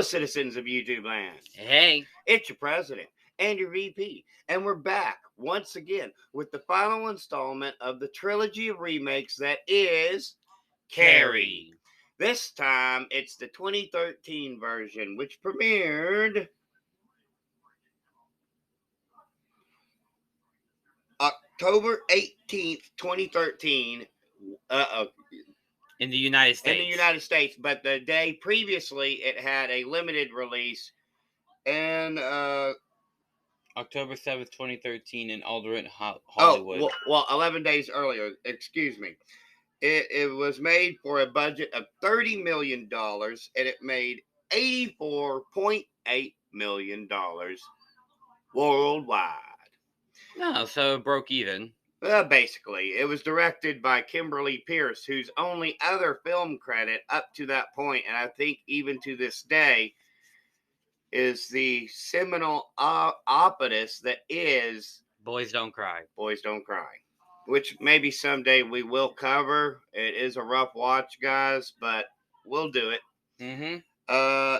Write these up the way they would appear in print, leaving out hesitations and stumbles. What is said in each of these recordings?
citizens of YouTube land. Hey. It's your president and your VP. And we're back once again with the final installment of the trilogy of remakes that is Carrie. This time it's the 2013 version, which premiered October 18th, 2013. In the United States. In the United States, but the day previously it had a limited release and October 7th, 2013 in Alderaan, Hollywood. Well, 11 days earlier, excuse me. It was made for a budget of $30 million, and it made $84.8 million worldwide. No, so it broke even. Basically, it was directed by Kimberly Pierce, whose only other film credit up to that point, and I think even to this day, is the seminal opus that is Boys Don't Cry. Boys Don't Cry, which maybe someday we will cover. It is a rough watch, guys, but we'll do it. Mm-hmm.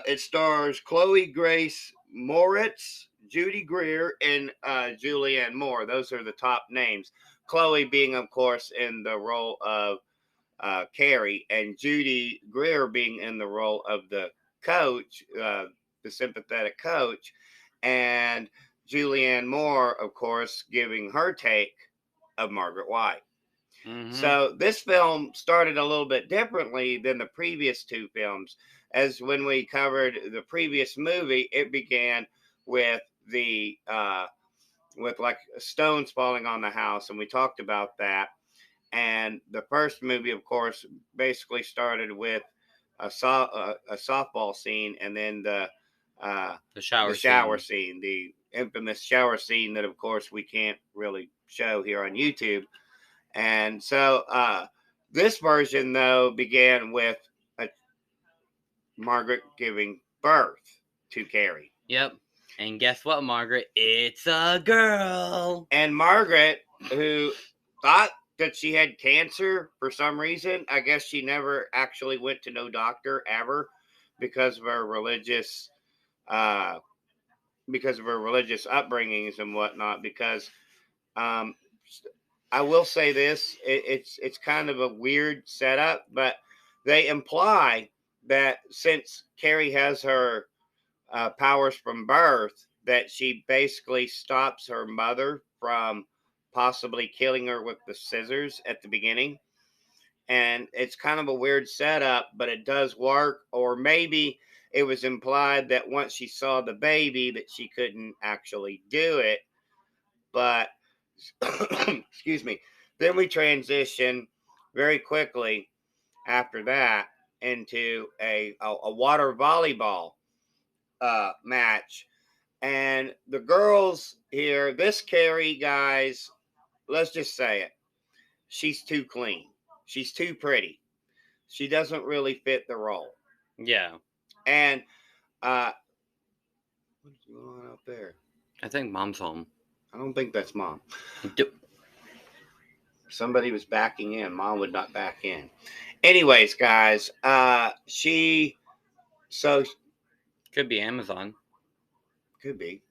It stars Chloe Grace Moretz, Judy Greer, and Julianne Moore. Those are the top names. Chloe being, of course, in the role of Carrie, and Judy Greer being in the role of the coach, the sympathetic coach, and Julianne Moore, of course, giving her take of Margaret White. Mm-hmm. So this film started a little bit differently than the previous two films, as when we covered the previous movie, it began with the with like stones falling on the house, and we talked about that. And the first movie, of course, basically started with a softball scene, and then the shower scene, the infamous shower scene that, of course, we can't really show here on YouTube. And so this version, though, began with Margaret giving birth to Carrie. Yep. And guess what, Margaret? It's a girl. And Margaret, who thought that she had cancer for some reason, I guess she never actually went to no doctor ever because of her religious upbringings and whatnot. Because I will say this, it's kind of a weird setup, but they imply that since Carrie has her powers from birth, that she basically stops her mother from possibly killing her with the scissors at the beginning. And it's kind of a weird setup, but it does work. Or maybe it was implied that once she saw the baby that she couldn't actually do it. But excuse me. Then we transition very quickly after that into a water volleyball match. And the girls here, this Carrie, guys, let's just say it. She's too clean. She's too pretty. She doesn't really fit the role. Yeah. And what's going on out there? I think Mom's home. I don't think that's Mom. Somebody was backing in. Mom would not back in. Anyways, guys, could be Amazon. Could be.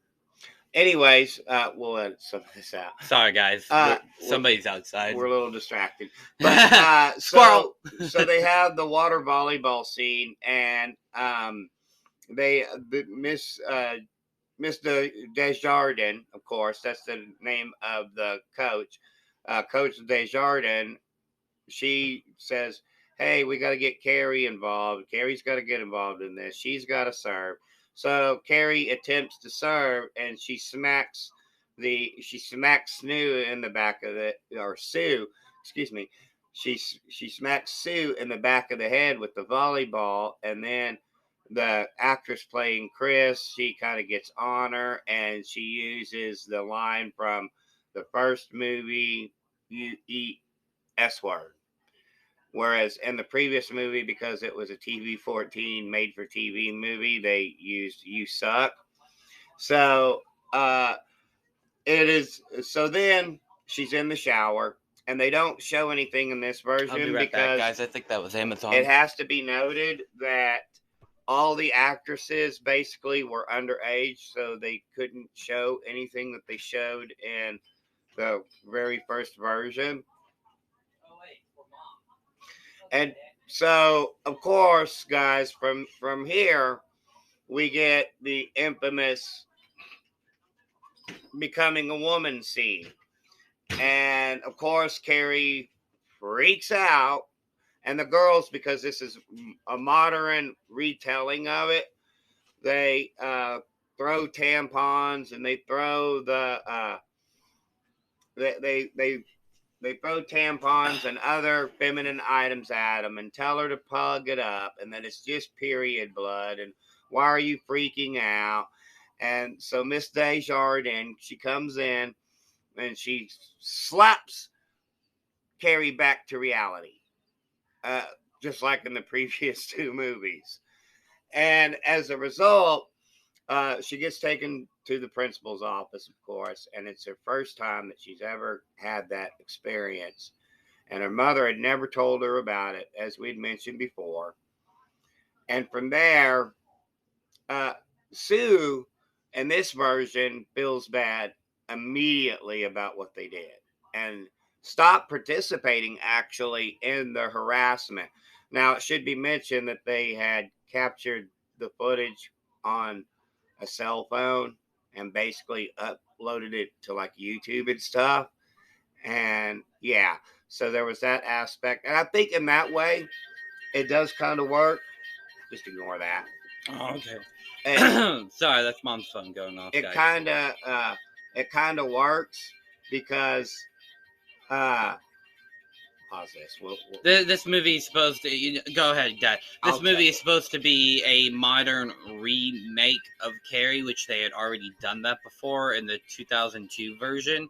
Anyways, we'll edit some of this out. Sorry, guys. Somebody's outside. We're a little distracted. But so they have the water volleyball scene, and Miss Desjardins, of course, that's the name of the coach. Coach Desjardins, she says, "Hey, we got to get Carrie involved. Carrie's got to get involved in this. She's got to serve." So Carrie attempts to serve, and she smacks Sue in the back of Sue, excuse me. She smacks Sue in the back of the head with the volleyball, and then the actress playing Chris, she kind of gets on her, and she uses the line from the first movie, "You eat S word." Whereas in the previous movie, because it was a TV-14 made-for-TV movie, they used "You suck." So it is. So then she's in the shower, and they don't show anything in this version. I'll be right back, guys. I think that was Amazon. It has to be noted that all the actresses basically were underage, so they couldn't show anything that they showed in the very first version. And so, of course, guys, from here we get the infamous becoming a woman scene. And of course, Carrie freaks out. And the girls, because this is a modern retelling of it, they throw tampons and they throw they, they they they throw tampons and other feminine items at them and tell her to plug it up and that it's just period blood and why are you freaking out? And so Miss Desjardins, she comes in and she slaps Carrie back to reality, uh, just like in the previous two movies. And as a result, she gets taken to the principal's office, of course, and it's her first time that she's ever had that experience. And her mother had never told her about it, as we'd mentioned before. And from there, uh, Sue, in this version, feels bad immediately about what they did and stop participating actually in the harassment. Now, it should be mentioned that they had captured the footage on a cell phone and basically uploaded it to like YouTube and stuff. And yeah, so there was that aspect. And I think in that way, it does kind of work. Just ignore that. Oh, okay. And Sorry, that's mom's phone going off, it guys. kind of works because uh pause this. This movie is supposed to go ahead, guys. This movie is supposed to be a modern remake of Carrie, which they had already done that before in the 2002 version.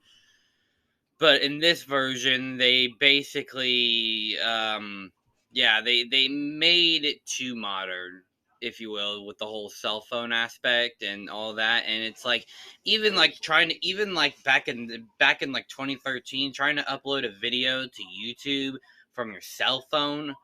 But in this version, they basically, they made it too modern, if you will, with the whole cell phone aspect and all that. And it's like, even like back in like 2013, trying to upload a video to YouTube from your cell phone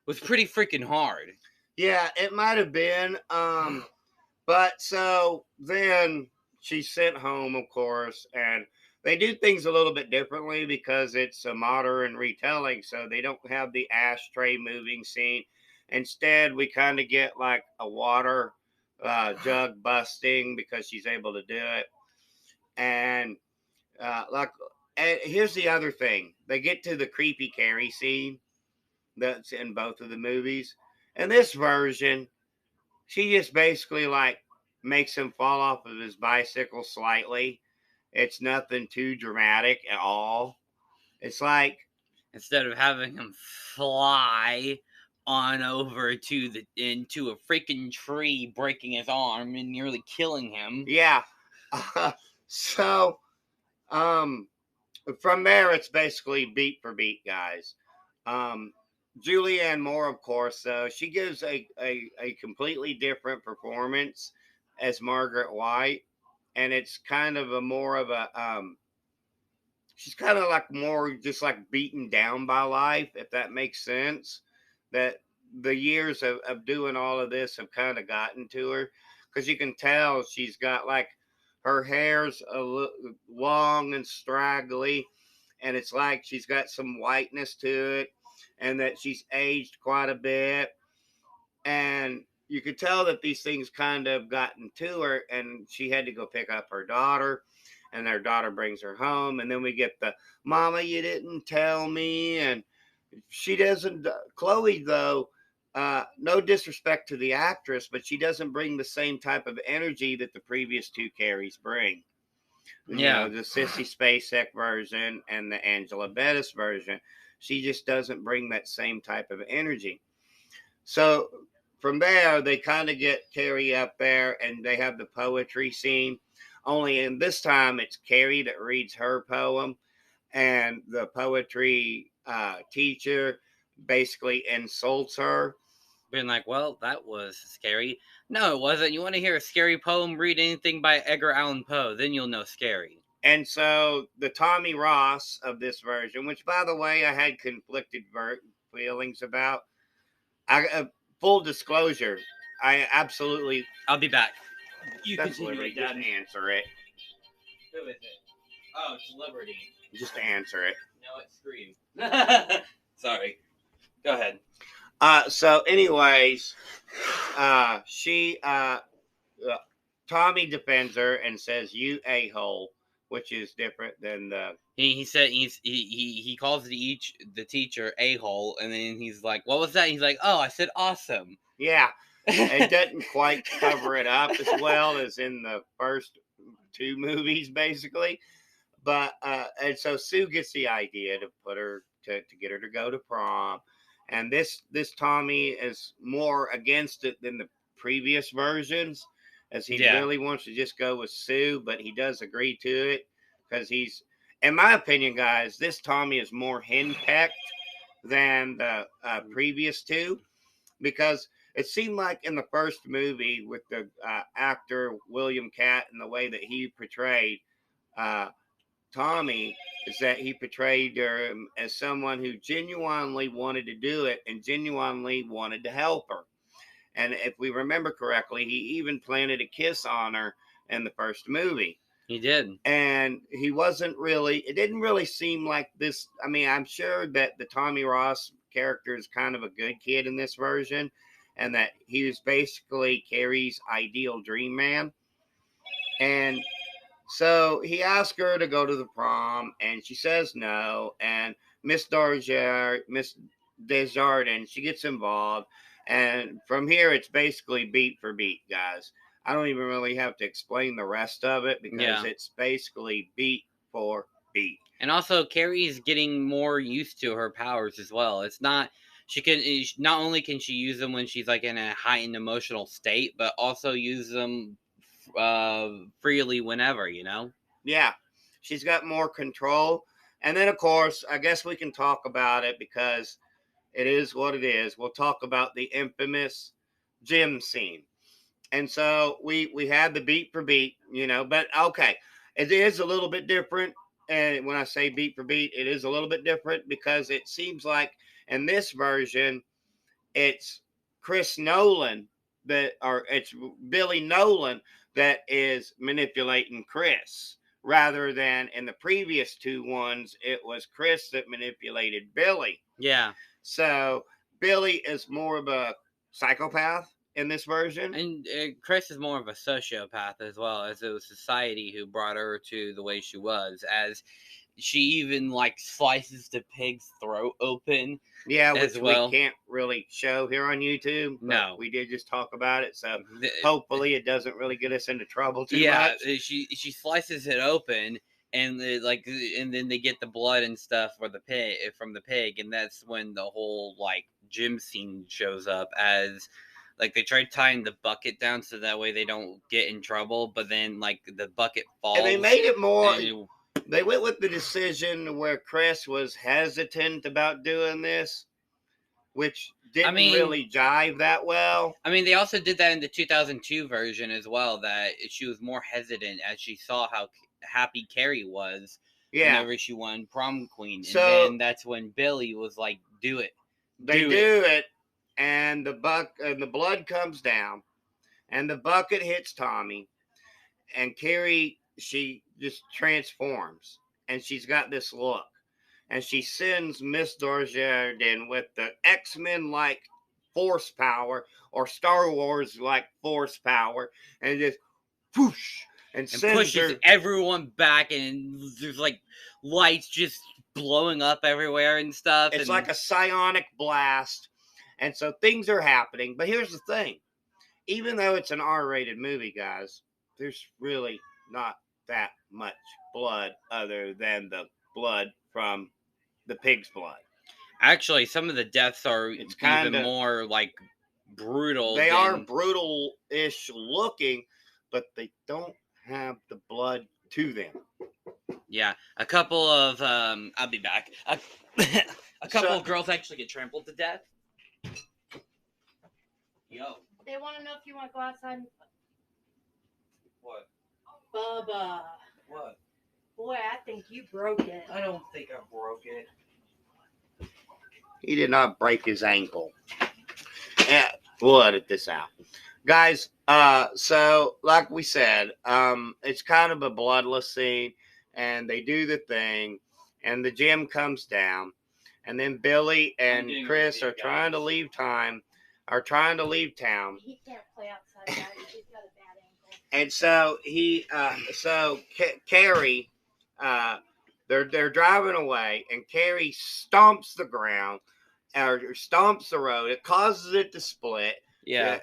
was pretty freaking hard. Yeah, it might have been. But so then she's sent home, of course, and they do things a little bit differently because it's a modern retelling. So they don't have the ashtray moving scene. Instead, we kind of get like a water jug busting because she's able to do it. And like, and here's the other thing: they get to the creepy Carrie scene that's in both of the movies. In this version, she just basically like makes him fall off of his bicycle slightly. It's nothing too dramatic at all. It's like Instead of having him fly on over into a freaking tree, breaking his arm and nearly killing him. yeah. So um from there it's basically beat for beat, guys. Um Julianne Moore, of course, she gives a completely different performance as Margaret White, and it's kind of a more of a she's kind of like more just like beaten down by life, if that makes sense. That the years of doing all of this have kind of gotten to her because you can tell she's got like her hair's long and straggly, and it's like she's got some whiteness to it, and that she's aged quite a bit. And you could tell that these things kind of gotten to her, and she had to go pick up her daughter, and their daughter brings her home, and then we get the mama, you didn't tell me, and she doesn't. Chloe, though, no disrespect to the actress, but she doesn't bring the same type of energy that the previous two Carries bring. You know, the Sissy Spacek version and the Angela Bettis version. She just doesn't bring that same type of energy. So from there, they kind of get Carrie up there and they have the poetry scene. Only in this time, it's Carrie that reads her poem, and the poetry teacher basically insults her. Being like, well, that was scary. No, it wasn't. You want to hear a scary poem? Read anything by Edgar Allan Poe. Then you'll know scary. And so the Tommy Ross of this version, which by the way, I had conflicted feelings about. Full disclosure, I absolutely. I'll be back. You That's continue Liberty. it, Dad. Just answer it. Who is it? Oh, it's Liberty. Just answer it. No, it's Scream. Sorry. Go ahead. So, anyways, Tommy defends her and says, "You a-hole," which is different than the. He said he calls the teacher a hole, and then he's like, "What was that?" He's like, "Oh, I said awesome." Yeah, it doesn't quite cover it up as well as in the first two movies, basically. But and so Sue gets the idea to put her to get her to go to prom, and this Tommy is more against it than the previous versions, as he Yeah. really wants to just go with Sue, but he does agree to it because he's, in my opinion, guys, this Tommy is more henpecked than the previous two, because it seemed like in the first movie with the actor William Catt and the way that he portrayed uh, Tommy, is that he portrayed her as someone who genuinely wanted to do it and genuinely wanted to help her. And if we remember correctly, he even planted a kiss on her in the first movie. He did. And he wasn't really, it didn't really seem like this. I mean, I'm sure that the Tommy Ross character is kind of a good kid in this version, and that he was basically Carrie's ideal dream man. And so he asked her to go to the prom, and she says no. And Miss Desjardins, she gets involved, and from here it's basically beat for beat, guys. I don't even really have to explain the rest of it because it's basically beat for beat. And also, Carrie's getting more used to her powers as well. It's not not only can she use them when she's like in a heightened emotional state, but also use them freely whenever, you know? Yeah, she's got more control. And then, of course, I guess we can talk about it because it is what it is. We'll talk about the infamous gym scene. And so we had the beat for beat, but okay, it is a little bit different. And when I say beat for beat, it is a little bit different because it seems like in this version, it's Chris Nolan or it's Billy Nolan that is manipulating Chris, rather than in the previous two ones, it was Chris that manipulated Billy. Yeah. So Billy is more of a psychopath in this version. And Chris is more of a sociopath as well, as it was society who brought her to the way she was, as she even like slices the pig's throat open. Yeah, which we can't really show here on YouTube. No, we did just talk about it, so hopefully it doesn't really get us into trouble too much. Yeah, she slices it open, and and then they get the blood and stuff from the pig, and that's when the whole like gym scene shows up, as like they tried tying the bucket down so that way they don't get in trouble, but then like the bucket falls. And they made it more. They went with the decision where Chris was hesitant about doing this, which didn't really jive that well. I mean, they also did that in the 2002 version as well, that she was more hesitant as she saw how happy Carrie was whenever she won prom queen. And then that's when Billy was like, do it. They do it, and the blood comes down, and the bucket hits Tommy, and Carrie, she just transforms, and she's got this look, and she sends Miss Desjardins with the X-Men like force power or Star Wars like force power, and just whoosh, and pushes everyone back, and there's like lights just blowing up everywhere and stuff. It's like a psionic blast, and so things are happening. But here's the thing: even though it's an R-rated movie, guys, there's really not that much blood other than the blood from the pig's blood. Actually, some of the deaths are even more like brutal. They are brutal-ish looking, but they don't have the blood to them. Yeah, a couple of I'll be back. A couple of girls actually get trampled to death. Yo. They want to know if you want to go outside. What? Bubba. What? Boy, I think you broke it. I don't think I broke it. He did not break his ankle. Yeah. We'll edit this out. Guys, so like we said, it's kind of a bloodless scene, and they do the thing, and the gym comes down, and then Billy and Chris are trying to leave town. He can't play outside, guys. He's got a bad ankle. And so Carrie, they're driving away, and Carrie stomps the ground or stomps the road. It causes it to split. Yeah.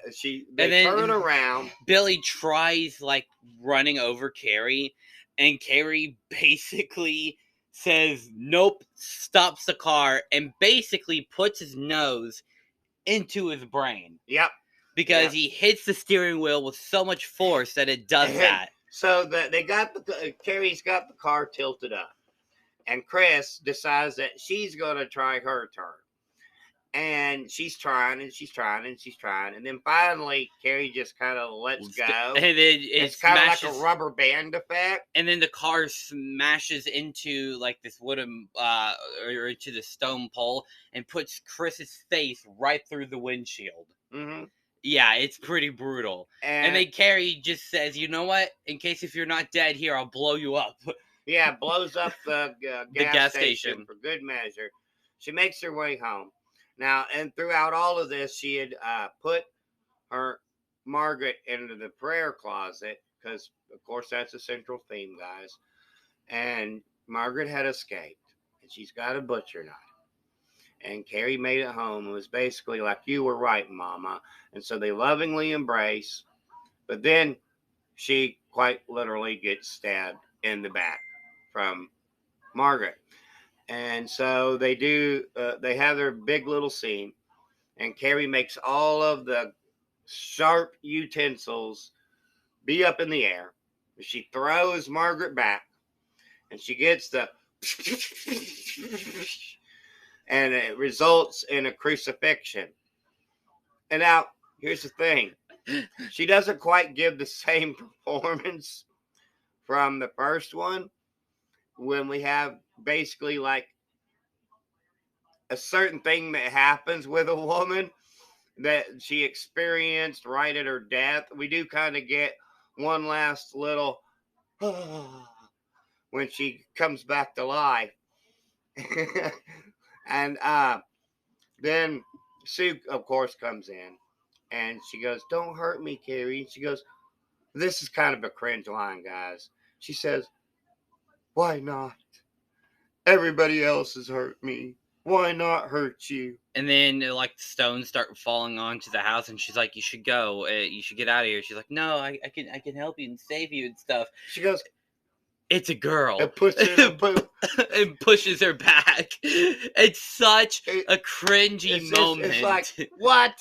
They turn around. Billy tries like running over Carrie, and Carrie basically says nope, stops the car, and basically puts his nose into his brain. Yep. Because he hits the steering wheel with so much force that it does that. So Carrie's got the car tilted up, and Chris decides that she's going to try her turn. And she's trying, and then finally Carrie just kind of lets go. And then it's kind of like a rubber band effect. And then the car smashes into like this wooden or into the stone pole and puts Chris's face right through the windshield. Mm-hmm. Yeah, it's pretty brutal. And then Carrie just says, "You know what? In case if you're not dead here, I'll blow you up." Yeah, blows up the gas station for good measure. She makes her way home. Now, and throughout all of this, she had put her Margaret into the prayer closet because, of course, that's a central theme, guys. And Margaret had escaped, and she's got a butcher knife. And Carrie made it home and was basically like, "You were right, Mama." And so they lovingly embrace. But then she quite literally gets stabbed in the back from Margaret. And so they have their big little scene, and Carrie makes all of the sharp utensils be up in the air. She throws Margaret back, and she gets the and it results in a crucifixion. And now, here's the thing. She doesn't quite give the same performance from the first one, when we have basically like a certain thing that happens with a woman that she experienced right at her death. We do kind of get one last little when she comes back to life. And then Sue, of course, comes in, and she goes, "Don't hurt me, Carrie." And she goes, this is kind of a cringe line, guys. She says, "Why not? Everybody else has hurt me. Why not hurt you?" And then like the stones start falling onto the house, and she's like, "You should go. You should get out of here." She's like, "No, I can help you and save you and stuff." She goes, "It's a girl." It puts her and pushes her back. It's such a cringy moment. It's like, what?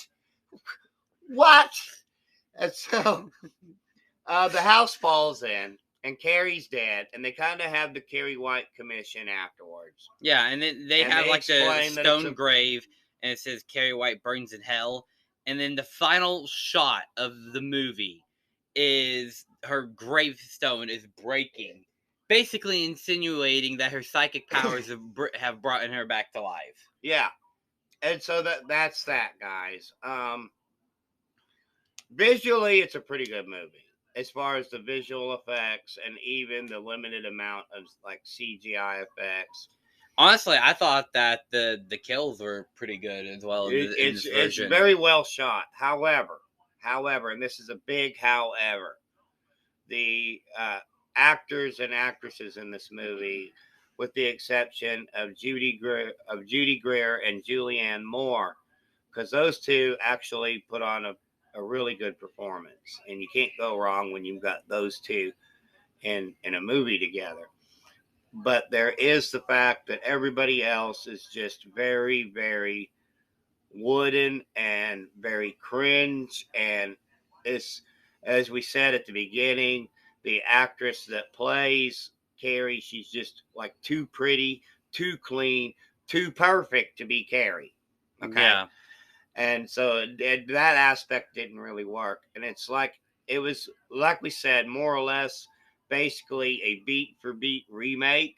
And so the house falls in, and Carrie's dead, and they kind of have the Carrie White commission afterwards. Yeah, and then they have like the stone grave, and it says Carrie White burns in hell. And then the final shot of the movie is her gravestone is breaking, basically insinuating that her psychic powers have brought her back to life. Yeah, and so that's that, guys. Visually, it's a pretty good movie as far as the visual effects and even the limited amount of like CGI effects. Honestly, I thought that the kills were pretty good as well. It's very well shot. However, and this is a big however, the actors and actresses in this movie, with the exception of Judy Greer and Julianne Moore, because those two actually put on a really good performance, and you can't go wrong when you've got those two in a movie together. But there is the fact that everybody else is just very, very wooden and very cringe. And it's, as we said at the beginning, the actress that plays Carrie, she's just like too pretty, too clean, too perfect to be Carrie. Okay. Yeah. And so that aspect didn't really work. And it's like, it was, like we said, more or less basically a beat for beat remake.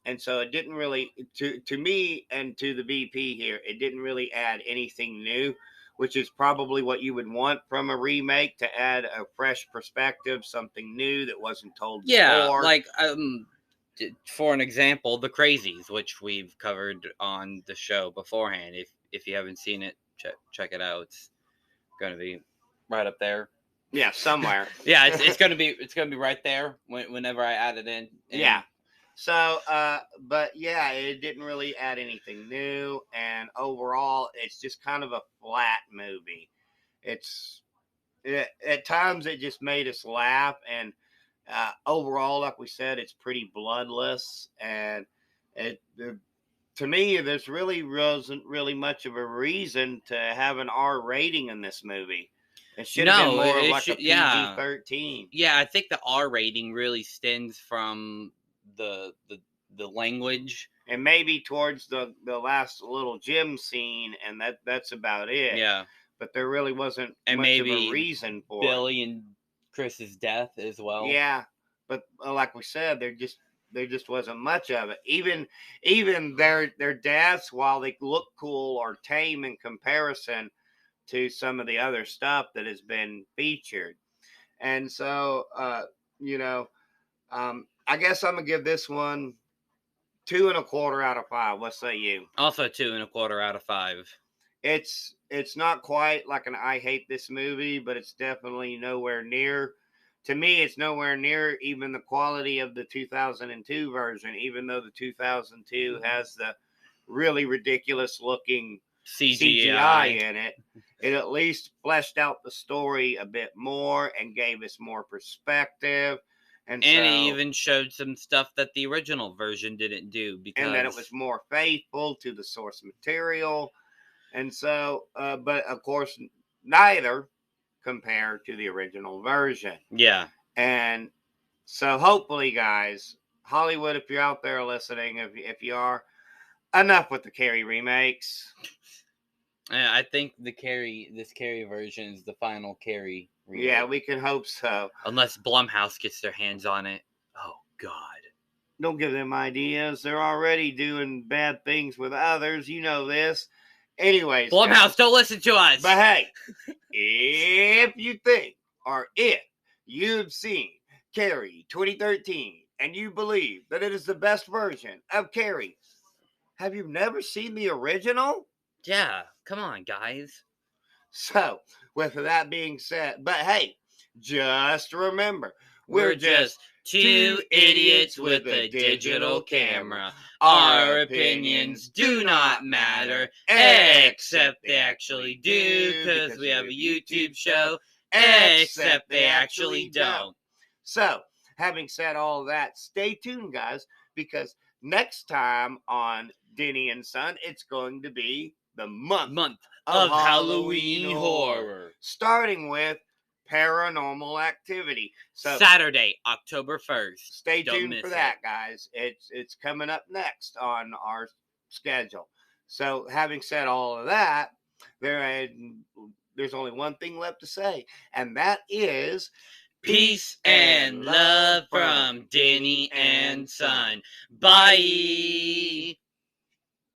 And so it didn't really, to me and to the VP here, it didn't really add anything new. which is probably what you would want from a remake, to add a fresh perspective, something new that wasn't told Yeah, before. like for an example, The Crazies, which we've covered on the show beforehand. If you haven't seen it, check it out. It's going to be right up there. Yeah, somewhere. Yeah, it's going to be right there whenever I add it in. And yeah. So, but yeah, it didn't really add anything new, and overall, it's just kind of a flat movie. At times it just made us laugh, and overall, like we said, it's pretty bloodless, and to me, there's really wasn't really much of a reason to have an R rating in this movie. It should have been No, more of it like a should- PG-13. Yeah, I think the R rating really stems from the language. And maybe towards the last little gym scene, and that's about it. Yeah, But there really wasn't and much maybe of a reason for Billy and Chris's death as it. well. Yeah, but like we said, there just wasn't much of it. Even their deaths, while they look cool, are tame in comparison to some of the other stuff that has been featured. And so, you know, I guess I'm gonna give this one 2.25 out of 5. What say you? Also 2.25 out of 5. It's not quite like an I hate this movie, but it's definitely nowhere near. To me, it's nowhere near even the quality of the 2002 version, even though the 2002 has the really ridiculous looking CGI in it. It at least fleshed out the story a bit more and gave us more perspective. And it so, even showed some stuff that the original version didn't do, because and that it was more faithful to the source material. And so, but of course, neither compared to the original version. Yeah. And so, hopefully, guys, Hollywood, if you're out there listening, if you are, enough with the Carrie remakes. I think this Carrie version is the final Carrie remake. Yeah, we can hope so. Unless Blumhouse gets their hands on it. Oh, God. Don't give them ideas. They're already doing bad things with others. You know this. Anyways, Blumhouse, guys, don't listen to us. But hey, if you think, or if you've seen Carrie 2013 and you believe that it is the best version of Carrie, have you never seen the original? Yeah, come on, guys. So, with that being said, but hey, just remember, We're just two idiots with a digital camera. Our opinions do not matter, except they actually do, because we have a YouTube show, except they actually don't. So, having said all that, stay tuned, guys, because next time on Denny and Son, it's going to be the month of Halloween horror. Starting with Paranormal Activity. So Saturday, October 1st. Stay tuned for that, guys. It's coming up next on our schedule. So, having said all of that, there's only one thing left to say, and that is peace and love from Denny and Son. Bye.